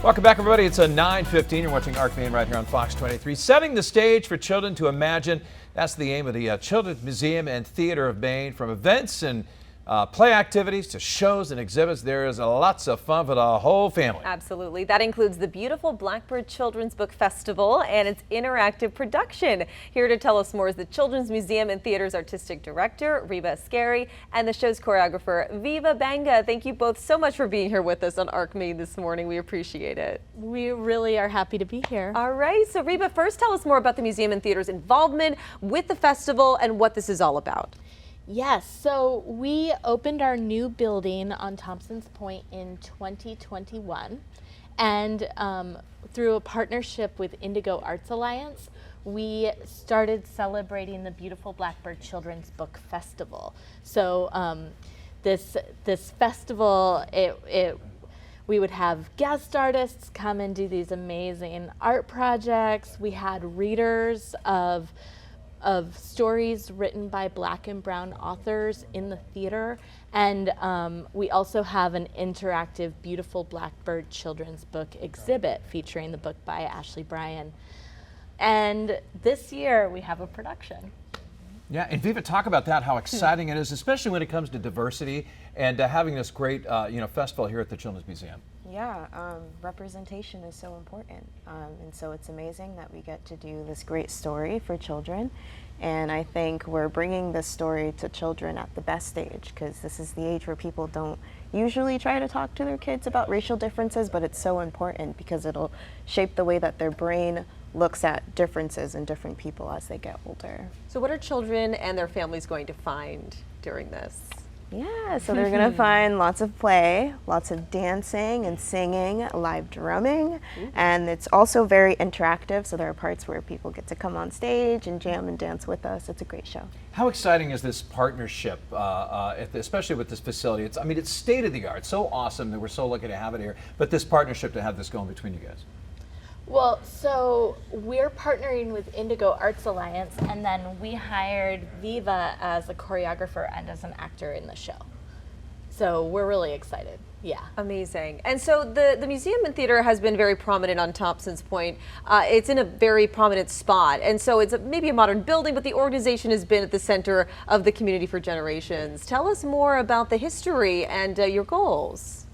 Welcome back, everybody. It's a 9:15. You're watching Arc Maine right here on Fox 23. Setting the stage for children to imagine. That's the aim of the Children's Museum and Theater of Maine. From events and play activities to shows and exhibits, there is lots of fun for the whole family. Absolutely. That includes the beautiful Blackbird Children's Book Festival and its interactive production. Here to tell us more is the Children's Museum and Theater's Artistic Director, Rebe Askari, and the show's choreographer, Veeva Banga. Thank you both so much for being here with us on Arc Maine this morning. We appreciate it. We really are happy to be here. All right. So Reba, first tell us more about the museum and theater's involvement with the festival and what this is all about. Yes, so we opened our new building on Thompson's Point in 2021, and through a partnership with Indigo Arts Alliance, we started celebrating the beautiful Blackbird Children's Book Festival. So this festival, we would have guest artists come and do these amazing art projects. We had readers of stories written by Black and Brown authors in the theater. And we also have an interactive, beautiful Blackbird children's book exhibit featuring the book by Ashley Bryan. And this year we have a production. Yeah, and Veeva, talk about that, how exciting it is, especially when it comes to diversity and having this great festival here at the Children's Museum. Yeah, representation is so important, and so it's amazing that we get to do this great story for children, and I think we're bringing this story to children at the best age, because this is the age where people don't usually try to talk to their kids about racial differences, but it's so important because it'll shape the way that their brain looks at differences in different people as they get older. So what are children and their families going to find during this? Yeah, so they're going to find lots of play, lots of dancing and singing, live drumming, and it's also very interactive, so there are parts where people get to come on stage and jam and dance with us. It's a great show. How exciting is this partnership, especially with this facility? It's state of the art, so awesome that we're so lucky to have it here, but this partnership to have this going between you guys. Well, so we're partnering with Indigo Arts Alliance, and then we hired Veeva as a choreographer and as an actor in the show. So we're really excited. Yeah. Amazing. And so the museum and theater has been very prominent on Thompson's Point. It's in a very prominent spot. And so it's maybe a modern building, but the organization has been at the center of the community for generations. Tell us more about the history and your goals.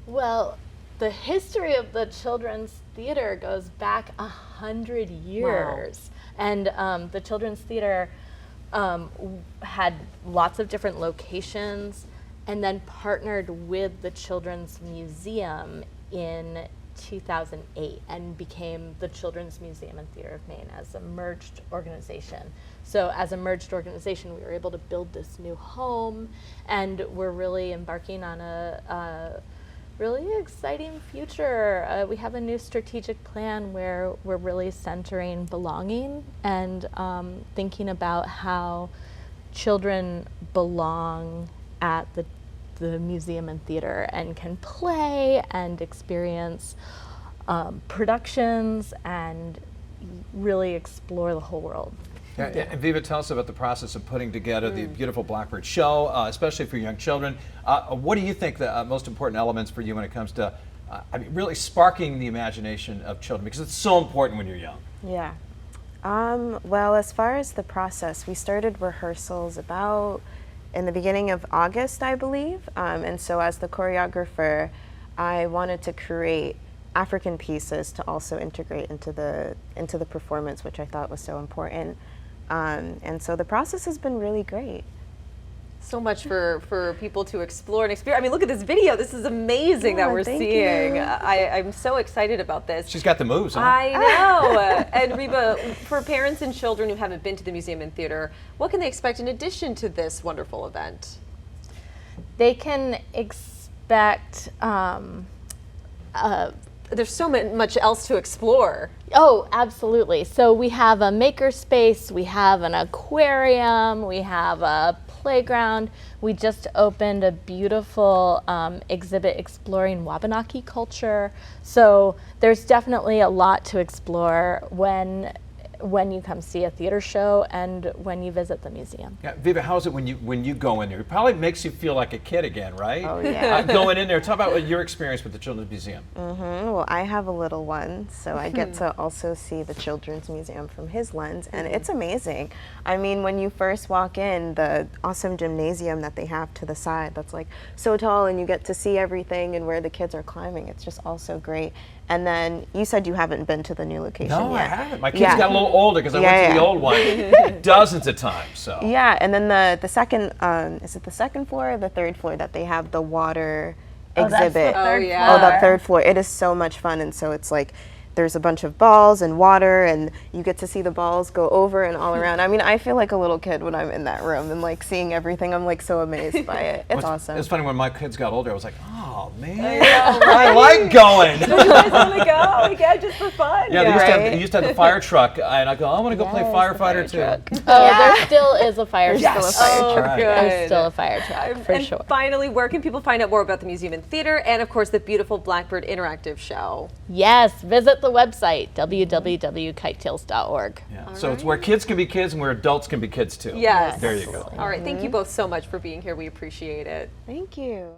Well, the history of the Children's Theater goes back 100 years. Wow. And the Children's Theater had lots of different locations and then partnered with the Children's Museum in 2008 and became the Children's Museum and Theater of Maine as a merged organization. So as a merged organization, we were able to build this new home, and we're really embarking on a really exciting future. We have a new strategic plan where we're really centering belonging and thinking about how children belong at the museum and theater and can play and experience productions and really explore the whole world. Yeah, and Veeva, tell us about the process of putting together the beautiful Blackbird show, especially for young children. What do you think the most important elements for you when it comes to really sparking the imagination of children? Because it's so important when you're young. Yeah. Well, as far as the process, we started rehearsals about in the beginning of August, I believe. And so as the choreographer, I wanted to create African pieces to also integrate into the performance, which I thought was so important. And so the process has been really great. So much for people to explore and experience. I mean, look at this video. This is amazing that we're seeing. I'm so excited about this. She's got the moves, huh? I know. And Reba, for parents and children who haven't been to the museum and theater, what can they expect in addition to this wonderful event? They can expect there's so much else to explore. Oh, absolutely. So we have a maker space, we have an aquarium, we have a playground. We just opened a beautiful exhibit exploring Wabanaki culture. So there's definitely a lot to explore. When when you come see a theater show and when you visit the museum. Yeah, Veeva, how's it when you go in there? It probably makes you feel like a kid again, right? Oh, yeah. Going in there, talk about your experience with the Children's Museum. Well, I have a little one, so I get to also see the Children's Museum from his lens, and it's amazing. I mean, when you first walk in, the awesome gymnasium that they have to the side that's like so tall, and you get to see everything and where the kids are climbing. It's just also great. And then you said you haven't been to the new location No, yet. I haven't. My kids got a little older because I went to the old one dozens of times. So Yeah, and then the second, is it the second floor or the third floor that they have the water exhibit? That's the third yeah. floor. Oh, that third floor. It is so much fun, and so it's like there's a bunch of balls and water, and you get to see the balls go over and all around. I mean, I feel like a little kid when I'm in that room and like seeing everything. I'm like so amazed by it. It's awesome. It's funny when my kids got older. I was like, oh man, I like going. You guys want to go? Yeah, just for fun. Yeah, they used to have the fire truck, and I go, I want to go play Yes, the firefighter fire too. truck. Oh, there still is a fire truck. Still a fire Oh, truck. good. There's still a fire truck, for and sure. finally, where can people find out more about the museum and theater, and of course the beautiful Blackbird interactive show? Yes, visit the website, www.kitetails.org. Yeah. So it's where kids can be kids and where adults can be kids too. Yes. There you go. All right, thank you both so much for being here. We appreciate it. Thank you.